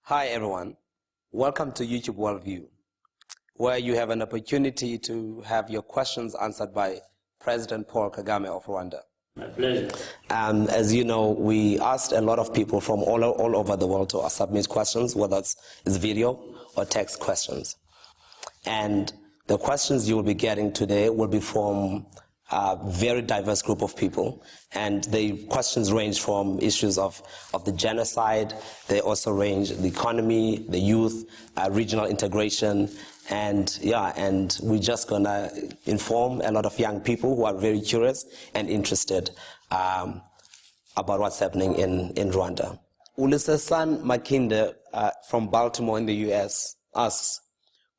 Hi everyone, welcome to YouTube Worldview, where you have an opportunity to have your questions answered by President Paul Kagame of Rwanda. My pleasure. As you know, we asked a lot of people from all over the world to submit questions, whether it's video or text questions. And the questions you will be getting today will be from a very diverse group of people, and the questions range from issues of the genocide. They also range the economy, the youth, regional integration, and we're just gonna inform a lot of young people who are very curious and interested about what's happening in Rwanda. Ulisesan Makinde from Baltimore in the US asks,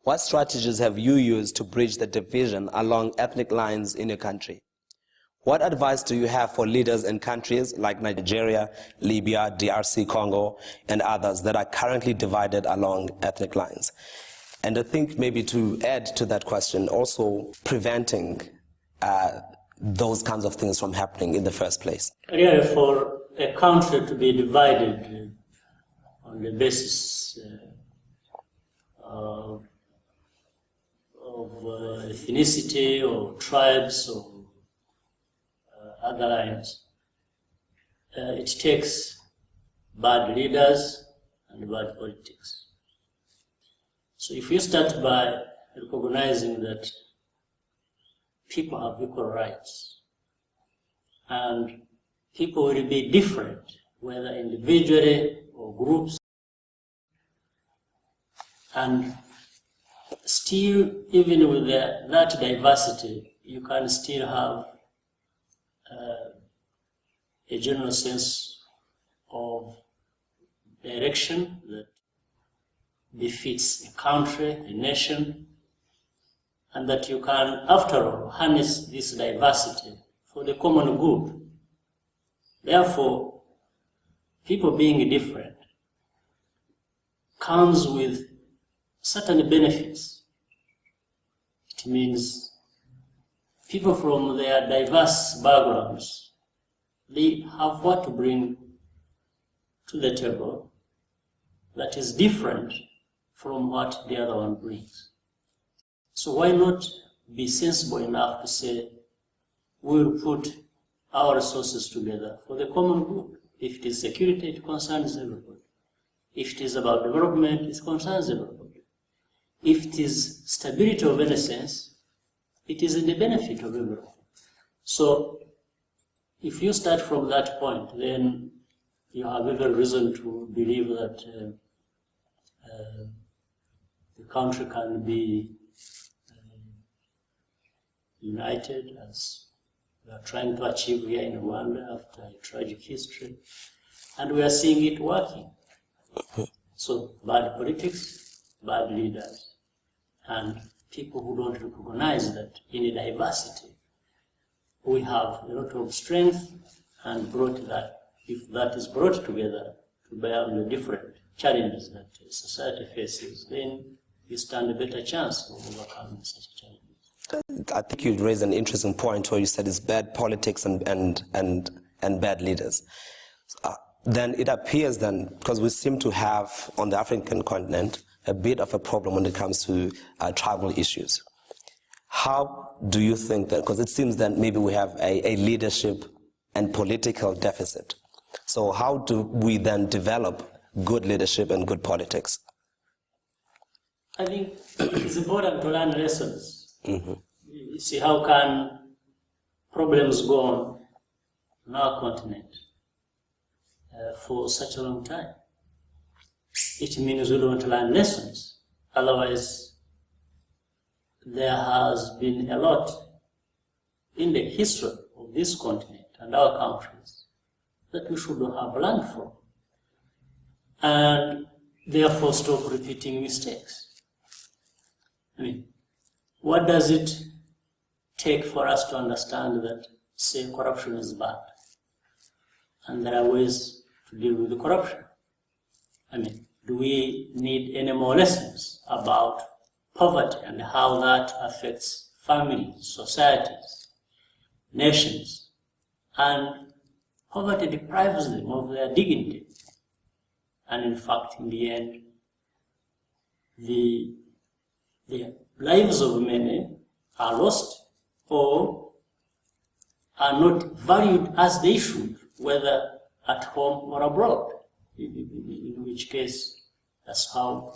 what strategies have you used to bridge the division along ethnic lines in your country? What advice do you have for leaders in countries like Nigeria, Libya, DRC, Congo, and others that are currently divided along ethnic lines? And I think maybe to add to that question, also preventing those kinds of things from happening in the first place. Really, for a country to be divided on the basis of ethnicity or tribes or other lines, it takes bad leaders and bad politics. So if you start by recognizing that people have equal rights and people will be different, whether individually or groups, and still, even with that diversity, you can still have a general sense of direction that befits a country, a nation, and that you can, after all, harness this diversity for the common good. Therefore, people being different comes with certain benefits. It means people from their diverse backgrounds, they have what to bring to the table that is different from what the other one brings. So why not be sensible enough to say, we'll put our resources together for the common good. If it is security, it concerns everybody. If it is about development, it concerns everybody. If it is stability of any sense, it is in the benefit of everyone. So if you start from that point, then you have every reason to believe that the country can be united, as we are trying to achieve here in Rwanda after a tragic history. And we are seeing it working. So bad politics, bad leaders, and people who don't recognize that in a diversity, we have a lot of strength, and brought that, if that is brought together to bear on the different challenges that society faces, then we stand a better chance of overcoming such challenges. I think you raised an interesting point where you said it's bad politics and bad leaders. Then it appears then, because we seem to have on the African continent a bit of a problem when it comes to tribal issues. How do you think that, because it seems that maybe we have a leadership and political deficit. So how do we then develop good leadership and good politics? I think it's important to learn lessons. Mm-hmm. You see, how can problems go on our continent for such a long time? It means we don't learn lessons. Otherwise, there has been a lot in the history of this continent and our countries that we should have learned from, and therefore stop repeating mistakes. I mean, what does it take for us to understand that, say, corruption is bad, and there are ways to deal with the corruption? I mean, do we need any more lessons about poverty and how that affects families, societies, nations? And poverty deprives them of their dignity. and in fact, in the end, the lives of many are lost or are not valued as they should, whether at home or abroad, in which case that's how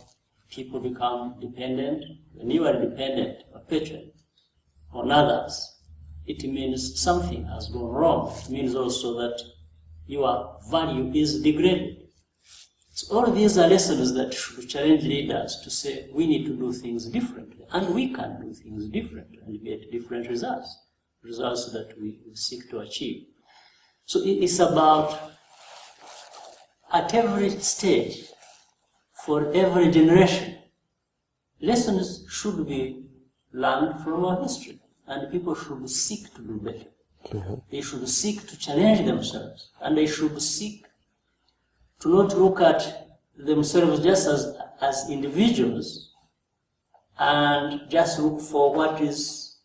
people become dependent. When you are dependent or patron on others, it means something has gone wrong. It means also that your value is degraded. So all of these are lessons that should challenge leaders to say we need to do things differently, and we can do things differently and get different results that we seek to achieve. So it's about, at every stage, for every generation, lessons should be learned from our history, and people should seek to do better. Mm-hmm. They should seek to challenge themselves, and they should seek to not look at themselves just as individuals and just look for what is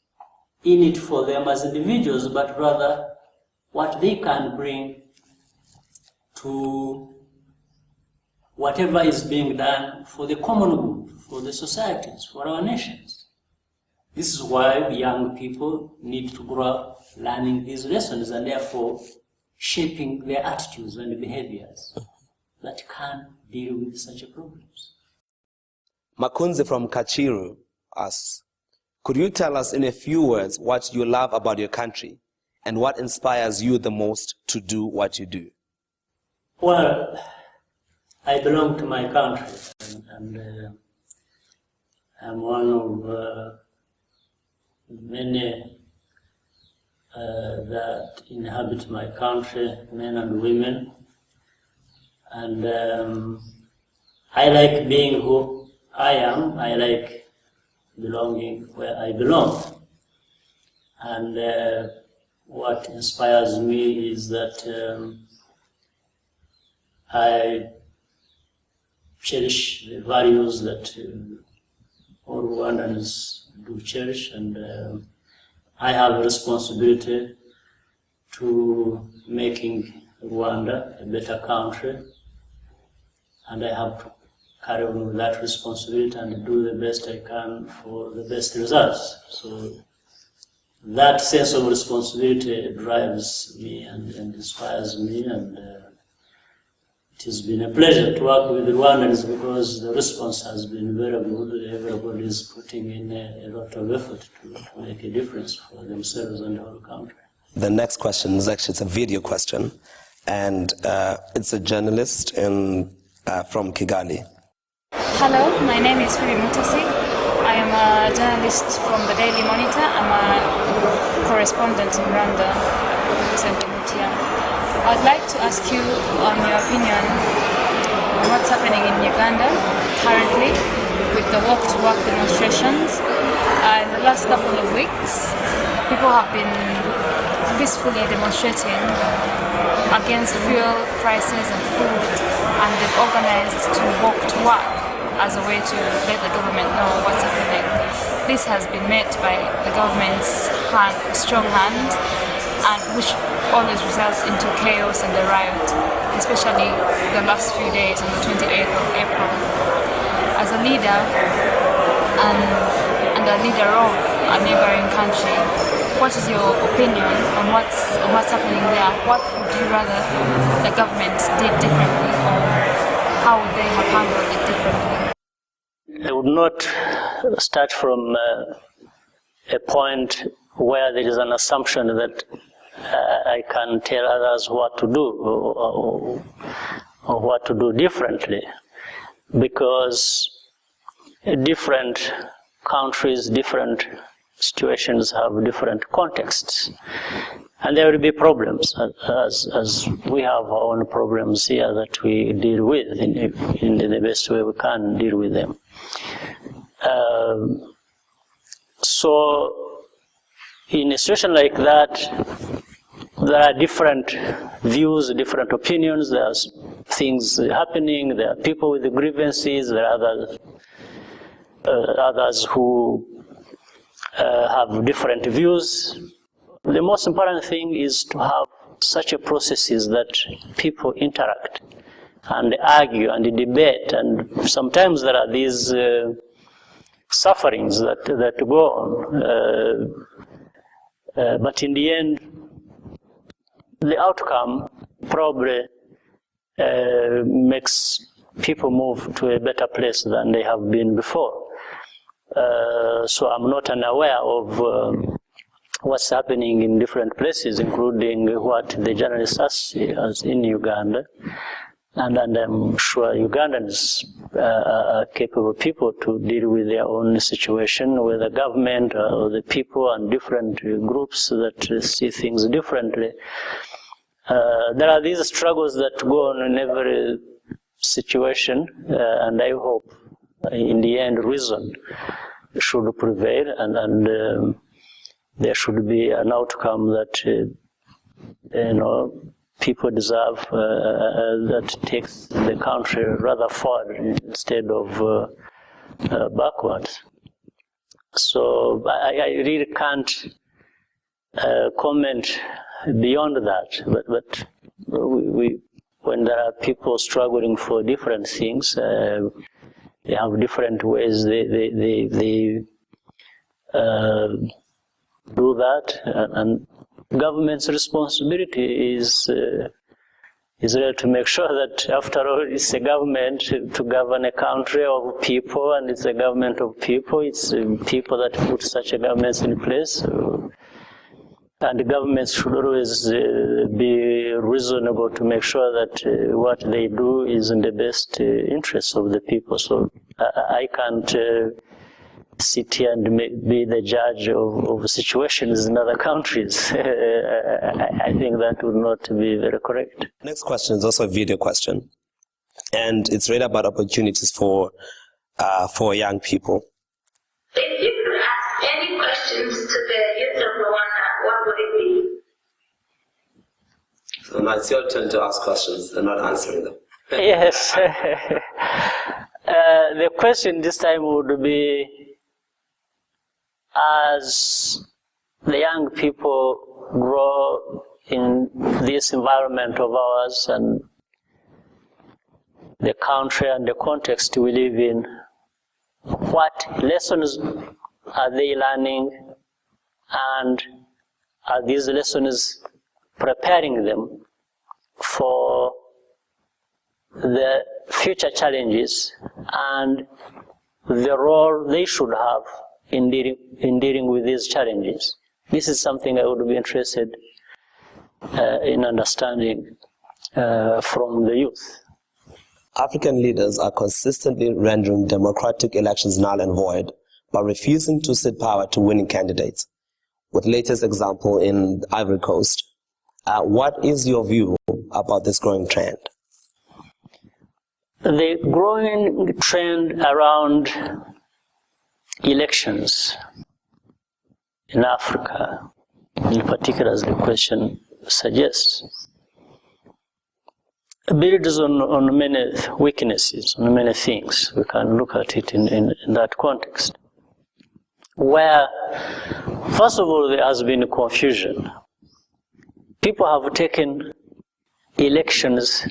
in it for them as individuals, but rather what they can bring to whatever is being done for the common good, for the societies, for our nations. This is why young people need to grow up learning these lessons and therefore shaping their attitudes and behaviors that can deal with such problems. Makunzi from Kachiru asks, could you tell us in a few words what you love about your country and what inspires you the most to do what you do? Well, I belong to my country, and I'm one of many that inhabit my country, men and women. And I like being who I am. I like belonging where I belong. And what inspires me is that I cherish the values that all Rwandans do cherish, and I have a responsibility to making Rwanda a better country, and I have to carry on with that responsibility and do the best I can for the best results. So that sense of responsibility drives me and inspires me, and it has been a pleasure to work with the Rwandans because the response has been very good. Everybody is putting in a lot of effort to make a difference for themselves and the whole country. The next question is actually, it's a video question, and it's a journalist from Kigali. Hello, my name is Phoebe Mutasi. I am a journalist from the Daily Monitor. I'm a correspondent in Rwanda, representing Mutia. I'd like to ask you on your opinion on what's happening in Uganda currently with the walk-to-work demonstrations. In the last couple of weeks, people have been peacefully demonstrating against fuel prices and food, and they've organized to walk to work as a way to let the government know what's happening. This has been met by the government's strong hand, and which always results into chaos and a riot, especially the last few days on the 28th of April. As a leader and a leader of a neighboring country, what is your opinion on what's happening there? What would you rather the government did differently, or how would they have handled it differently? I would not start from a point where there is an assumption that I can tell others what to do or what to do differently, because different countries, different situations have different contexts, and there will be problems as we have our own problems here that we deal with in the best way we can deal with them. So in a situation like that, there are different views, different opinions, there's things happening, there are people with grievances, there are others who have different views. The most important thing is to have such a processes that people interact and argue and debate, and sometimes there are these sufferings that go on. But in the end, the outcome probably makes people move to a better place than they have been before. So I'm not unaware of what's happening in different places, including what the journalists see as in Uganda. And I'm sure Ugandans are capable people to deal with their own situation, with the government or the people and different groups that see things differently. There are these struggles that go on in every situation, and I hope in the end reason should prevail, and there should be an outcome that people deserve, that takes the country rather forward instead of backwards. So I really can't comment beyond that, but when there are people struggling for different things, they have different ways they do that, and government's responsibility is really to make sure that, after all, it's a government to govern a country of people, and it's a government of people. It's people that put such a government in place. And the governments should always be reasonable to make sure that what they do is in the best interests of the people. So I can't sit here and be the judge of situations in other countries. I think that would not be very correct. Next question is also a video question, and it's really about opportunities for young people. If you could ask any questions to the youth of Rwanda, what would it be? So now it's your turn to ask questions and not answering them. Yes. The question this time would be, as the young people grow in this environment of ours and the country and the context we live in, what lessons are they learning, and are these lessons preparing them for the future challenges and the role they should have in dealing with these challenges? This is something I would be interested in understanding from the youth. African leaders are consistently rendering democratic elections null and void by refusing to cede power to winning candidates, with latest example in Ivory Coast. What is your view about this growing trend? The growing trend around elections in Africa, in particular, as the question suggests, builds on many weaknesses, on many things. We can look at it in that context, where, first of all, there has been confusion. People have taken elections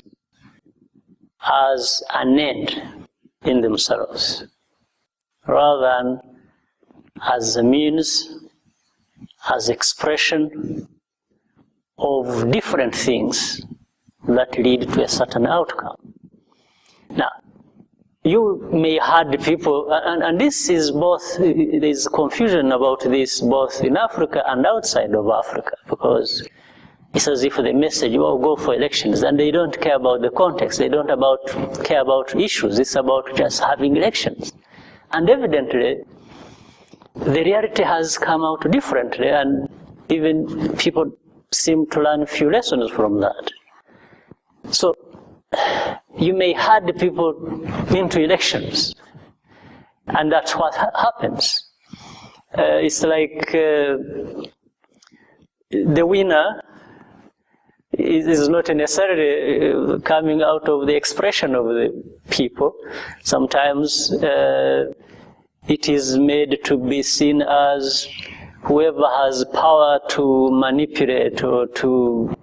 as an end in themselves, rather than as a means, as expression of different things that lead to a certain outcome. Now, you may have people, and this is both, there is confusion about this both in Africa and outside of Africa, because it's as if the message, oh, go for elections, and they don't care about the context, they don't care about issues, it's about just having elections. And evidently, the reality has come out differently, and even people seem to learn a few lessons from that. So, you may herd people into elections, and that's what happens. It's like the winner is not necessarily coming out of the expression of the people. Sometimes it is made to be seen as whoever has power to manipulate or to,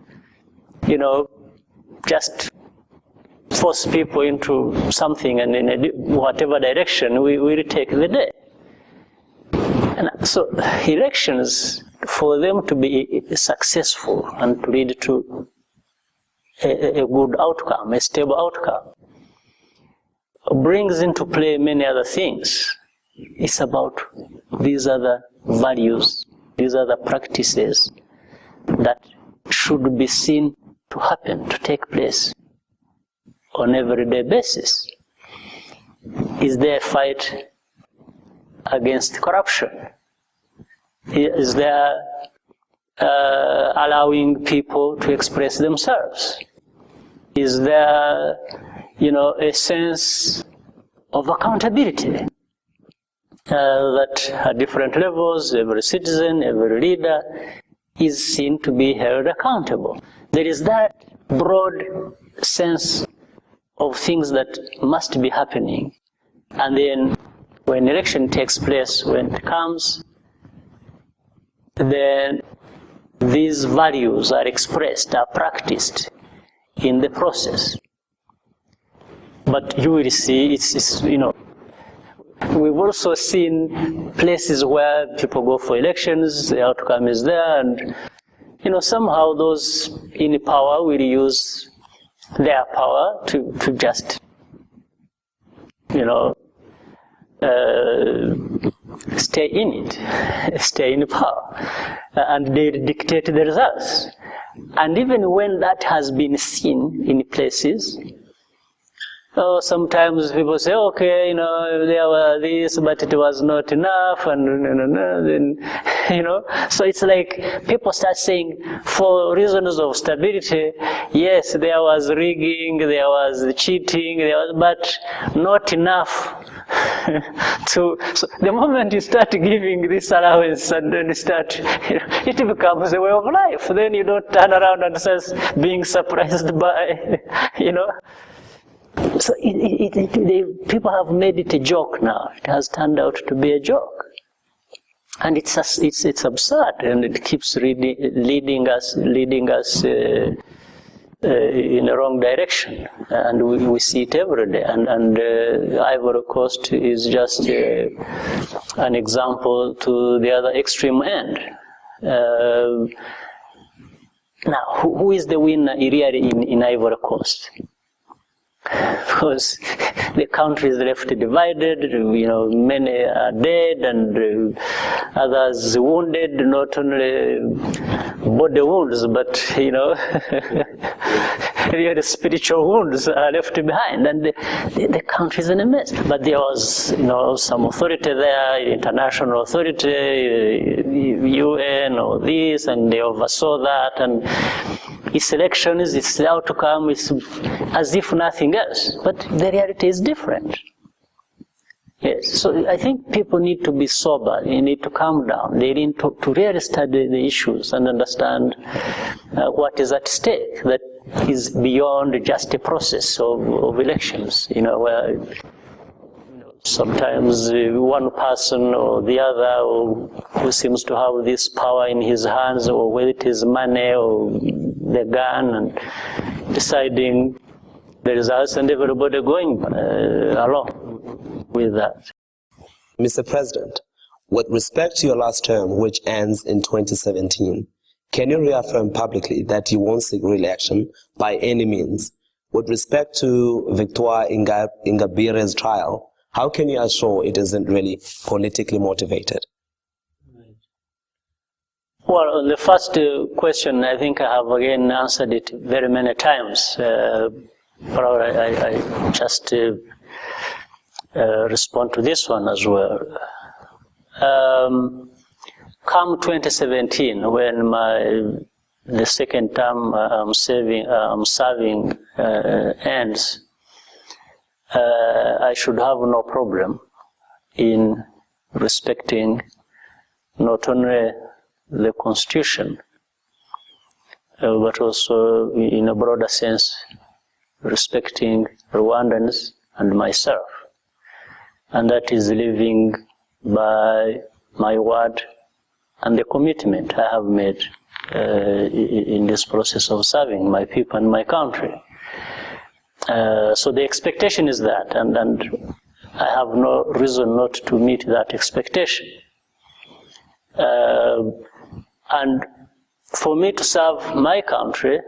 just force people into something and in whatever direction, we will take the day. And so elections, for them to be successful and to lead to a good outcome, a stable outcome, brings into play many other things. It's about these other values, these other practices that should be seen to happen, to take place on everyday basis. Is there a fight against corruption? Is there allowing people to express themselves? Is there, a sense of accountability that at different levels, every citizen, every leader is seen to be held accountable? There is that broad sense of things that must be happening. And then when election takes place, when it comes, then these values are expressed, are practiced in the process. But you will see, we've also seen places where people go for elections, the outcome is there, and somehow those in power will use their power to just stay in it, stay in power, and they dictate the results. And even when that has been seen in places, sometimes people say, okay, there was this, but it was not enough, and then, so it's like people start saying, for reasons of stability, yes, there was rigging, there was cheating, but not enough. So the moment you start giving this allowance and then it becomes a way of life. Then you don't turn around and start being surprised by, So people have made it a joke now. It has turned out to be a joke. And it's absurd, and it keeps leading us in the wrong direction, and we see it every day. And Ivory Coast is just an example to the other extreme end. Now, who is the winner really in Ivory Coast? Because the country is left divided, many are dead and others wounded, not only body wounds, but, really spiritual wounds are left behind, and the country is in a mess. But there was, some authority there, international authority, UN or this, and they oversaw that, and its elections, its outcome is as if nothing else. But the reality is different. Yes, so I think people need to be sober. They need to calm down. They need to really study the issues and understand what is at stake that is beyond just a process of elections. Where sometimes one person or the other who seems to have this power in his hands, or whether it is money or the gun, and deciding the results, and everybody going along with that. Mr. President, with respect to your last term, which ends in 2017, can you reaffirm publicly that you won't seek re-election by any means? With respect to Victoire Ingabire's trial, how can you assure it isn't really politically motivated? Well, on the first question, I think I have again answered it very many times. But I just respond to this one as well. Come 2017, when the second term I'm serving ends, I should have no problem in respecting not only the Constitution, but also in a broader sense, respecting Rwandans and myself. And that is living by my word and the commitment I have made in this process of serving my people and my country. So the expectation is that, and I have no reason not to meet that expectation. And for me to serve my country,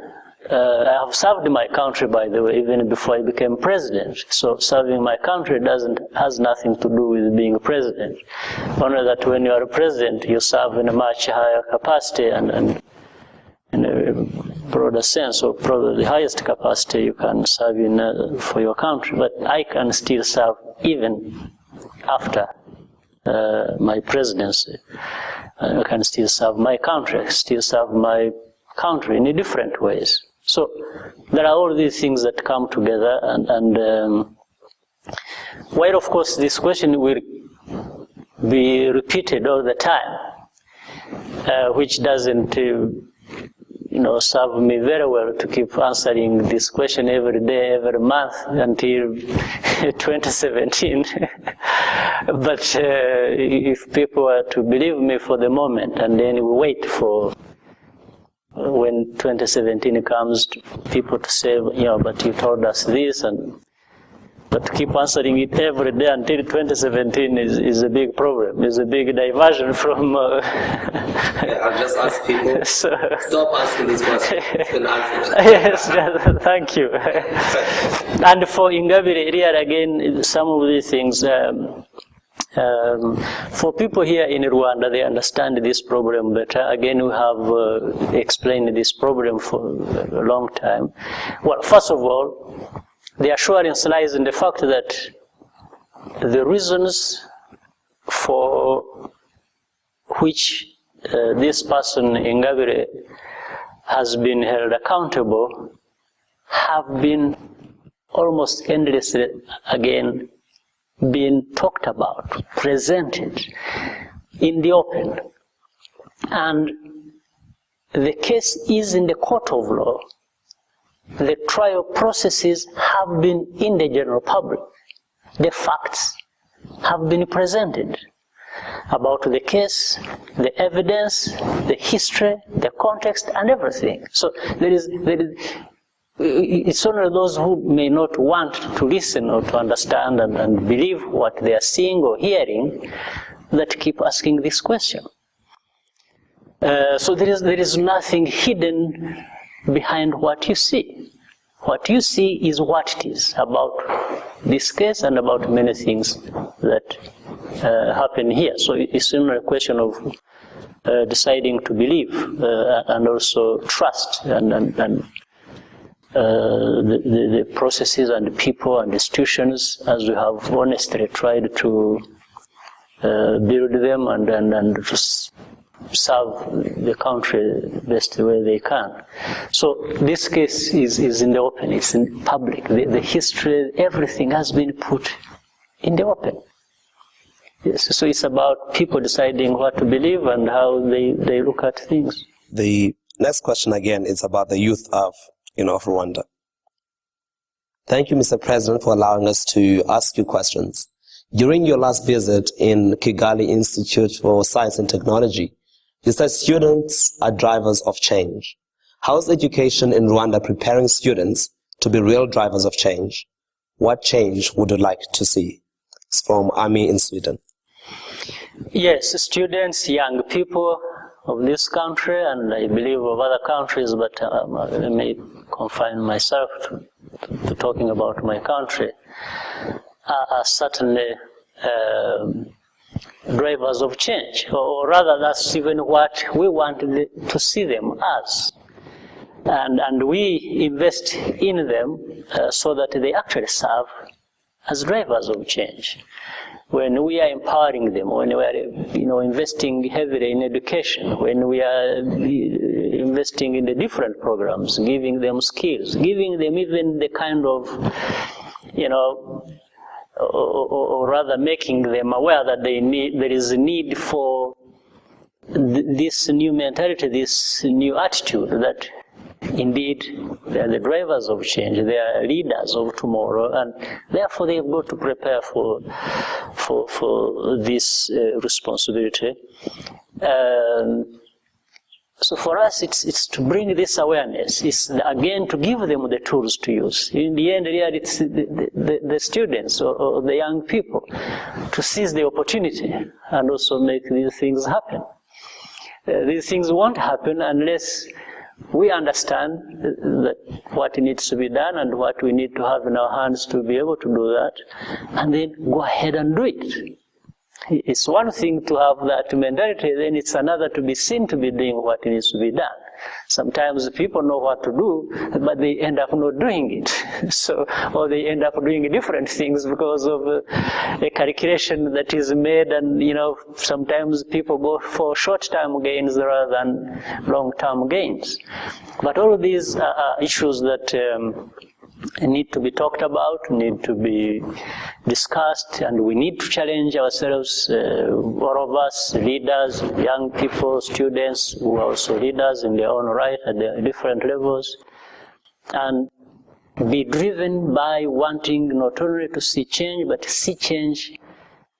I have served my country, by the way, even before I became president. So serving my country has nothing to do with being president. Only that when you are a president, you serve in a much higher capacity and in a broader sense, or probably the highest capacity you can serve in for your country. But I can still serve even after my presidency. I can still serve my country, in different ways. So there are all these things that come together, and while of course this question will be repeated all the time, which doesn't serve me very well to keep answering this question every day, every month until 2017. But if people are to believe me for the moment, and then we wait for when 2017 comes, people to say, but you told us this, but to keep answering it every day until 2017 is a big problem. Is a big diversion from. I'll just ask people. Stop asking this question. Yes, thank you. And for Ingabire, here again, some of these things. For people here in Rwanda, they understand this problem better. Again, we have explained this problem for a long time. Well, first of all, the assurance lies in the fact that the reasons for which this person, Ingabire, has been held accountable have been almost endlessly, again, being talked about, presented in the open. And the case is in the court of law. The trial processes have been in the general public. The facts have been presented about the case, the evidence, the history, the context, and everything. So it's only those who may not want to listen or to understand and believe what they are seeing or hearing that keep asking this question. So there is nothing hidden behind what you see. What you see is what it is about this case and about many things that happen here. So it's only a question of deciding to believe and also trust and the processes and the people and institutions, as we have honestly tried to build them and to serve the country the best way they can. So this case is in the open, it's in public. The history, everything has been put in the open. Yes, so it's about people deciding what to believe and how they look at things. The next question again is about the youth of Rwanda. Thank you, Mr. President, for allowing us to ask you questions. During your last visit in Kigali Institute for Science and Technology, you said students are drivers of change. How is education in Rwanda preparing students to be real drivers of change? What change would you like to see? It's from Ami in Sweden. Yes, students, young people of this country, and I believe of other countries, but I may confine myself to talking about my country, are certainly drivers of change, or rather that's even what we want to see them as. And we invest in them so that they actually serve as drivers of change. When we are empowering them, when we are investing heavily in education, when we are investing in the different programs, giving them skills, giving them even the kind of, or rather making them aware that there is a need for this new mentality, this new attitude that indeed they are the drivers of change, they are leaders of tomorrow, and therefore they have got to prepare for this responsibility. So for us, it's to bring this awareness. It's again to give them the tools to use. In the end, really, it's the students or the young people to seize the opportunity and also make these things happen. These things won't happen unless we understand what needs to be done and what we need to have in our hands to be able to do that, and then go ahead and do it. It's one thing to have that mentality, then it's another to be seen to be doing what needs to be done. Sometimes people know what to do, but they end up not doing it. So, or they end up doing different things because of a calculation that is made, and sometimes people go for short-term gains rather than long-term gains. But all of these are issues that need to be talked about, need to be discussed, and we need to challenge ourselves, all of us, leaders, young people, students who are also leaders in their own right at their different levels, and be driven by wanting not only to see change, but see change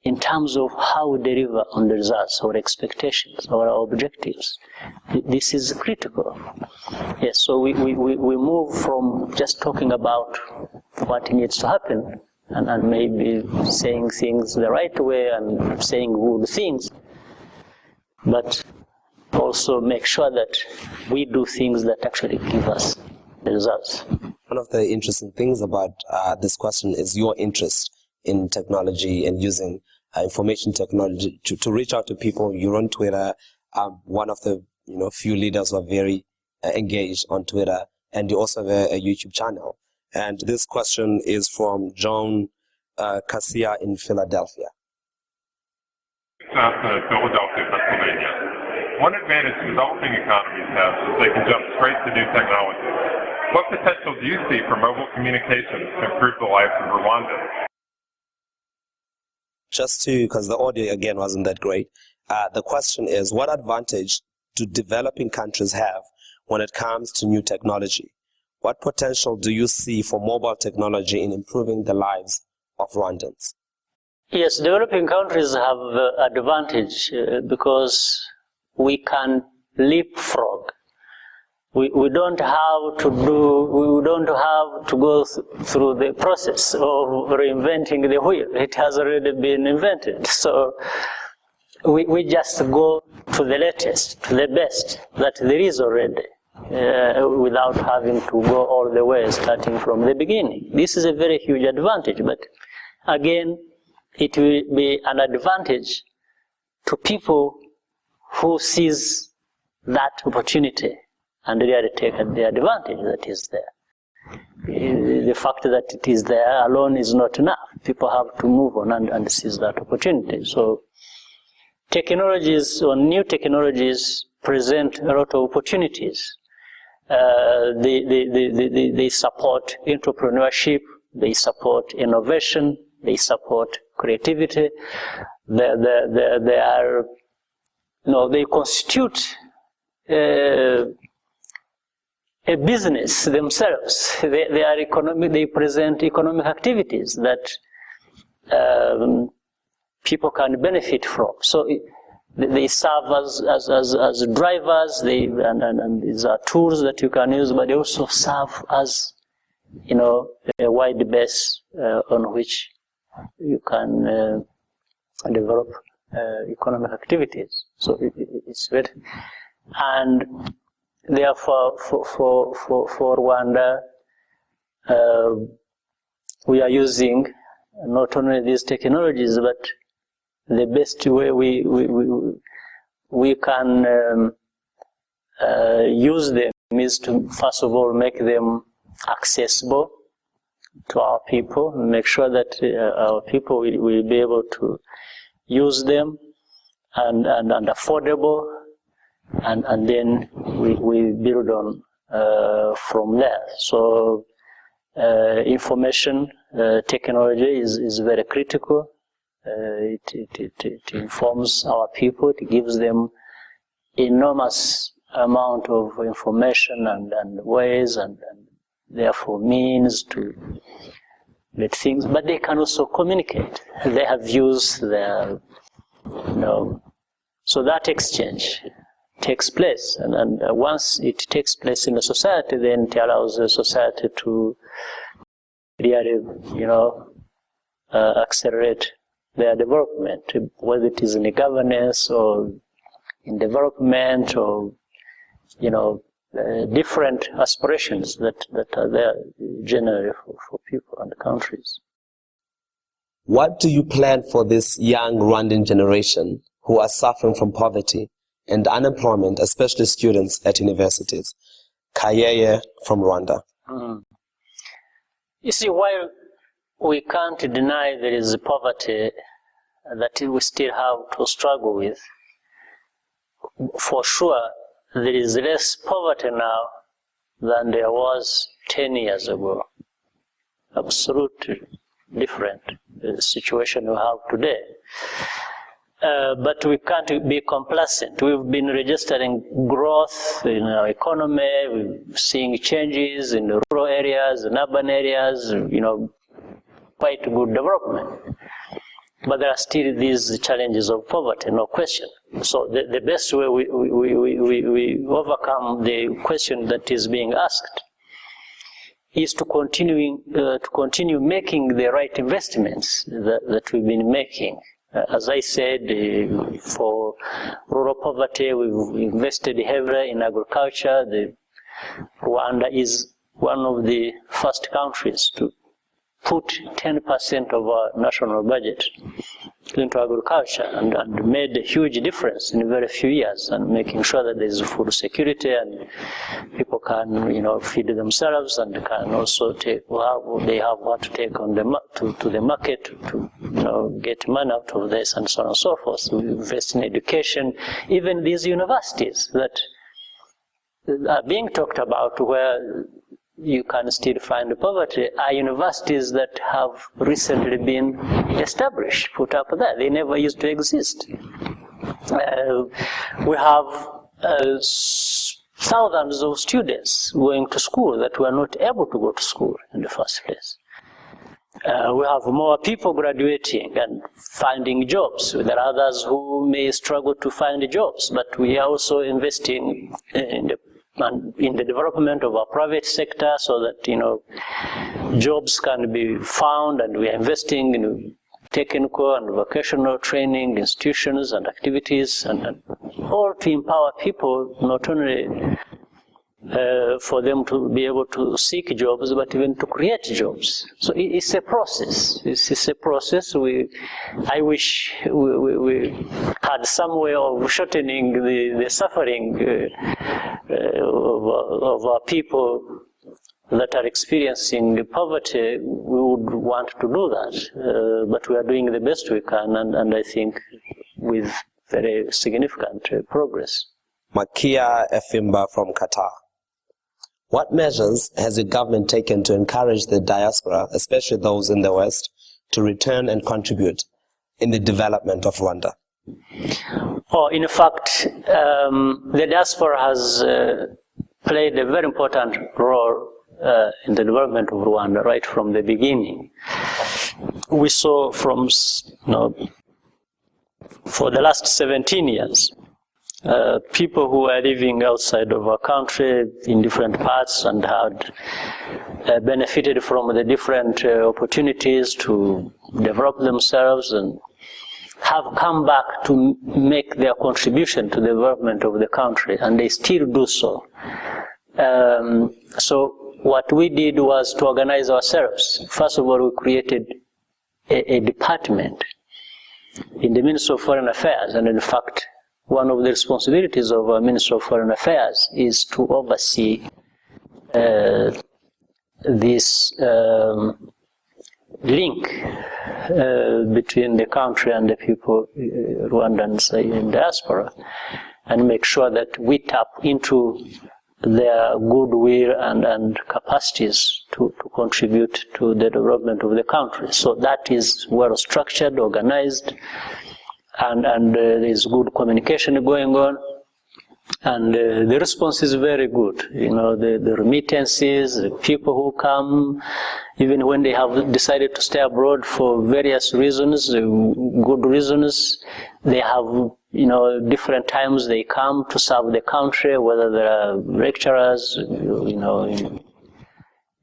in terms of how we deliver on the results, our expectations, our objectives. This is critical. Yes, so we move from just talking about what needs to happen and maybe saying things the right way and saying good things, but also make sure that we do things that actually give us the results. One of the interesting things about this question is your interest in technology and using information technology to reach out to people. You're on Twitter, one of the few leaders who are very engaged on Twitter, and you also have a YouTube channel. And this question is from John Cassia in Philadelphia. Philadelphia, Pennsylvania. One advantage developing economies have is they can jump straight to new technology. What potential do you see for mobile communications to improve the lives of Rwanda? Because the audio again wasn't that great, the question is, what advantage do developing countries have when it comes to new technology? What potential do you see for mobile technology in improving the lives of Rwandans? Yes, developing countries have advantage because we can leapfrog. We don't have to go through the process of reinventing the wheel. It has already been invented. So we just go to the latest, to the best that there is already, without having to go all the way, starting from the beginning. This is a very huge advantage, but again, it will be an advantage to people who seize that opportunity and really take the advantage that is there. The fact that it is there alone is not enough. People have to move on and seize that opportunity. So technologies or new technologies present a lot of opportunities. They support entrepreneurship, they support innovation, they support creativity. They constitute a business themselves. They present economic activities that people can benefit from. So they serve as drivers. And these are tools that you can use, but they also serve as a wide base on which you can develop economic activities. So it's very, and therefore for Rwanda, we are using not only these technologies, but the best way we can use them is to first of all make them accessible to our people, make sure that our people will be able to use them and affordable, and then we build on from there. So information technology is very critical. It informs our people, it gives them enormous amount of information and ways and therefore means to let things, but they can also communicate. They have views, so that exchange takes place. And once it takes place in a society, then it allows the society to really, accelerate their development, whether it is in the governance or in development or, different aspirations that are there generally for people and countries. What do you plan for this young Rwandan generation who are suffering from poverty and unemployment, especially students at universities? Kagame from Rwanda. You see, while we can't deny there is poverty that we still have to struggle with, for sure there is less poverty now than there was 10 years ago. Absolutely different situation we have today. But we can't be complacent. We've been registering growth in our economy, we're seeing changes in the rural areas and urban areas, quite good development. But there are still these challenges of poverty, no question. So the best way we overcome the question that is being asked is to continue making the right investments that we've been making. As I said, for rural poverty, we've invested heavily in agriculture. Rwanda is one of the first countries to put 10% of our national budget into agriculture and made a huge difference in very few years, and making sure that there is food security and people can feed themselves and can also they have what to take on to the market to get money out of this, and so on and so forth. We invest in education. Even these universities that are being talked about, where you can still find poverty, are universities that have recently been established, put up there. They never used to exist. We have thousands of students going to school that were not able to go to school in the first place. We have more people graduating and finding jobs. There are others who may struggle to find jobs, but we are also investing in the development of our private sector so that jobs can be found, and we are investing in technical and vocational training institutions and activities, and all to empower people, not only for them to be able to seek jobs, but even to create jobs. So it's a process. It's a process. I wish we had some way of shortening the suffering of our people that are experiencing poverty. We would want to do that, but we are doing the best we can, and I think with very significant progress. Makia Efimba from Qatar. What measures has the government taken to encourage the diaspora, especially those in the West, to return and contribute in the development of Rwanda? In fact, the diaspora has played a very important role in the development of Rwanda right from the beginning. We saw from, for the last 17 years, people who are living outside of our country in different parts and had benefited from the different opportunities to develop themselves and have come back to make their contribution to the development of the country, and they still do so. So what we did was to organize ourselves. First of all, we created a department in the Ministry of Foreign Affairs, and in fact, one of the responsibilities of our Ministry of Foreign Affairs is to oversee this link between the country and the people, Rwandans in diaspora, and make sure that we tap into their goodwill and capacities to contribute to the development of the country. So that is well structured, organized, and there is good communication going on. And the response is very good. You know, the remittances, the people who come, even when they have decided to stay abroad for various reasons, good reasons, they have, you know, different times they come to serve the country, whether they are lecturers, you know, in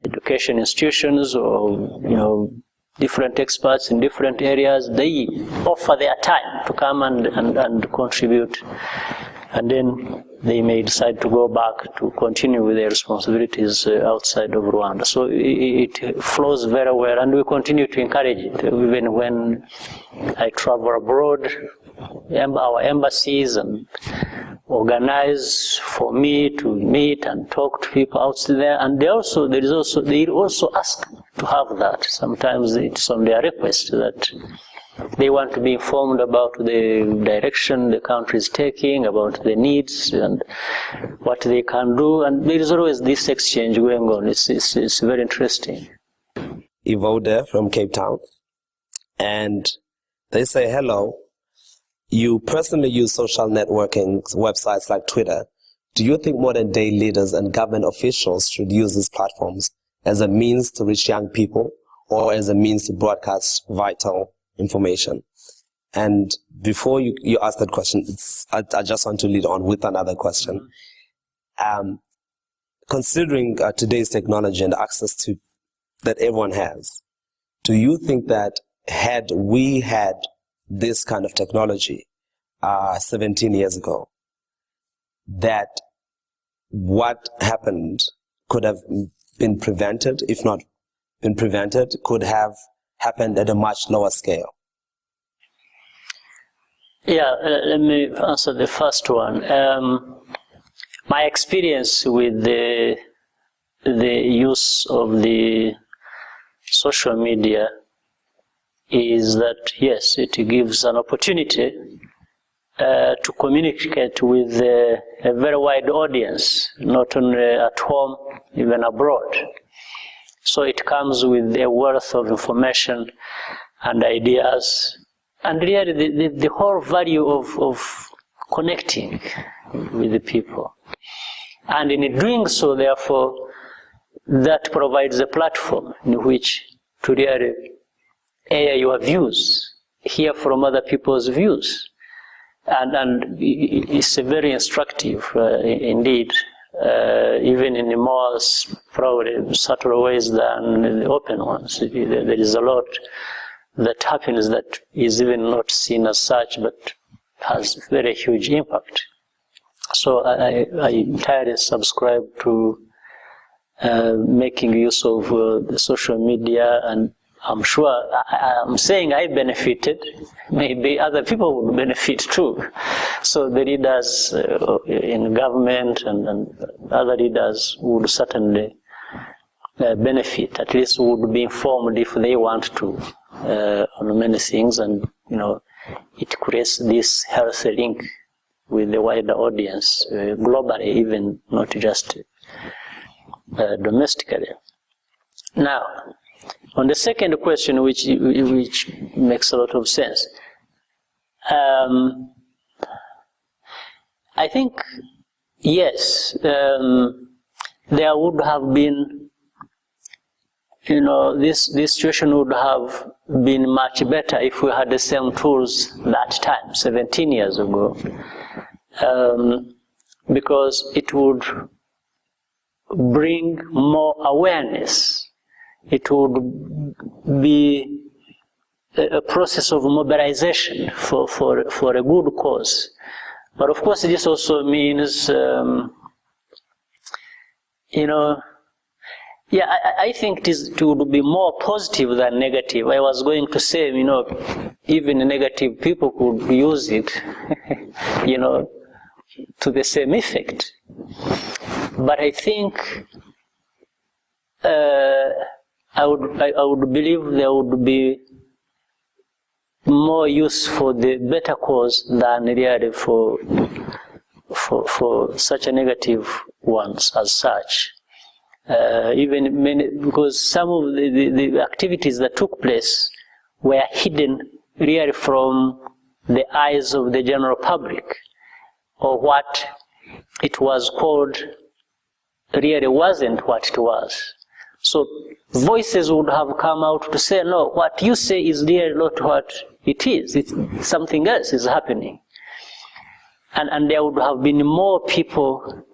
education institutions, or, you know, different experts in different areas. They offer their time to come and contribute. And then they may decide to go back to continue with their responsibilities outside of Rwanda. So it flows very well, and we continue to encourage it. Even when I travel abroad, our embassies and organize for me to meet and talk to people out there, and they also ask to have that. Sometimes it's on their request that they want to be informed about the direction the country is taking, about the needs and what they can do, and there is always this exchange going on. It's very interesting. Evode from Cape Town, and they say, hello, you personally use social networking websites like Twitter. Do you think modern day leaders and government officials should use these platforms as a means to reach young people or as a means to broadcast vital information? And before you ask that question, I just want to lead on with another question. Considering today's technology and access to that everyone has, do you think that had we had this kind of technology 17 years ago, that what happened could have been prevented, if not been prevented, could have happened at a much lower scale? Yeah, let me answer the first one. My experience with the use of the social media is that, yes, it gives an opportunity to communicate with a very wide audience, not only at home, even abroad. So it comes with a wealth of information and ideas, and really the whole value of connecting with the people. And in doing so, therefore, that provides a platform in which to really air your views, hear from other people's views. And it's very instructive indeed, even in the more probably subtle ways than the open ones. There is a lot that happens that is even not seen as such, but has very huge impact. So I entirely subscribe to making use of the social media, and I'm sure I'm saying I benefited. Maybe other people would benefit too. So the leaders in government and other leaders would certainly benefit. At least would be informed if they want to on many things, and it creates this healthy link with the wider audience globally, even not just domestically. Now, on the second question, which makes a lot of sense, I think, yes, there would have been, this situation would have been much better if we had the same tools that time, 17 years ago, because it would bring more awareness. It would be a process of mobilization for a good cause. But of course, this also means, I think it would be more positive than negative. I was going to say, even negative people could use it, to the same effect. But I think I would believe there would be more use for the better cause than really for such a negative ones as such. Because some of the activities that took place were hidden really from the eyes of the general public, or what it was called really wasn't what it was. So voices would have come out to say, no, what you say is really not what it is. It's something else is happening. And there would have been more people,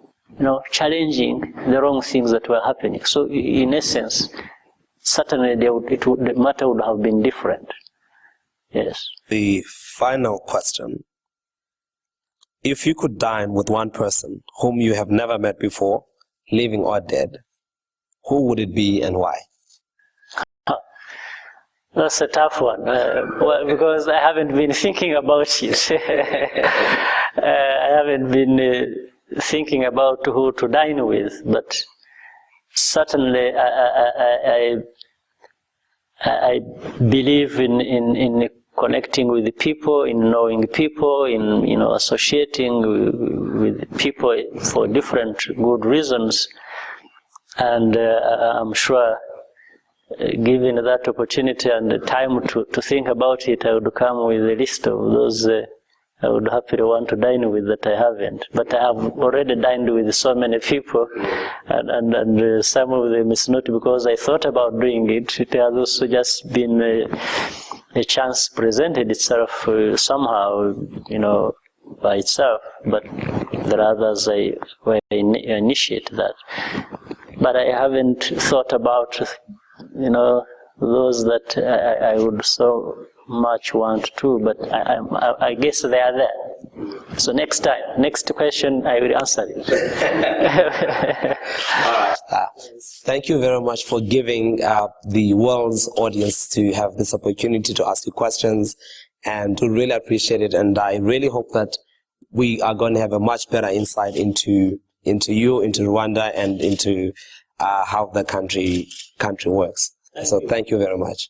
challenging the wrong things that were happening. So in essence, certainly the matter would have been different. Yes. The final question. If you could dine with one person whom you have never met before, living or dead, who would it be and why? That's a tough one, because I haven't been thinking about it. I haven't been thinking about who to dine with, but certainly I believe in connecting with the people, in knowing people, in associating with people for different good reasons, and I'm sure, given that opportunity and the time to think about it, I would come with a list of those I would happily want to dine with that I haven't. But I have already dined with so many people, and some of them it's not because I thought about doing it. It has also just been a chance presented itself somehow, by itself. But there are others where I initiate that. But I haven't thought about those that I would so much want to, but I guess they are there. So next question, I will answer it. Thank you very much for giving the world's audience to have this opportunity to ask you questions, and we really appreciate it. And I really hope that we are going to have a much better insight into you, into Rwanda, and into how the country works. So thank you very much.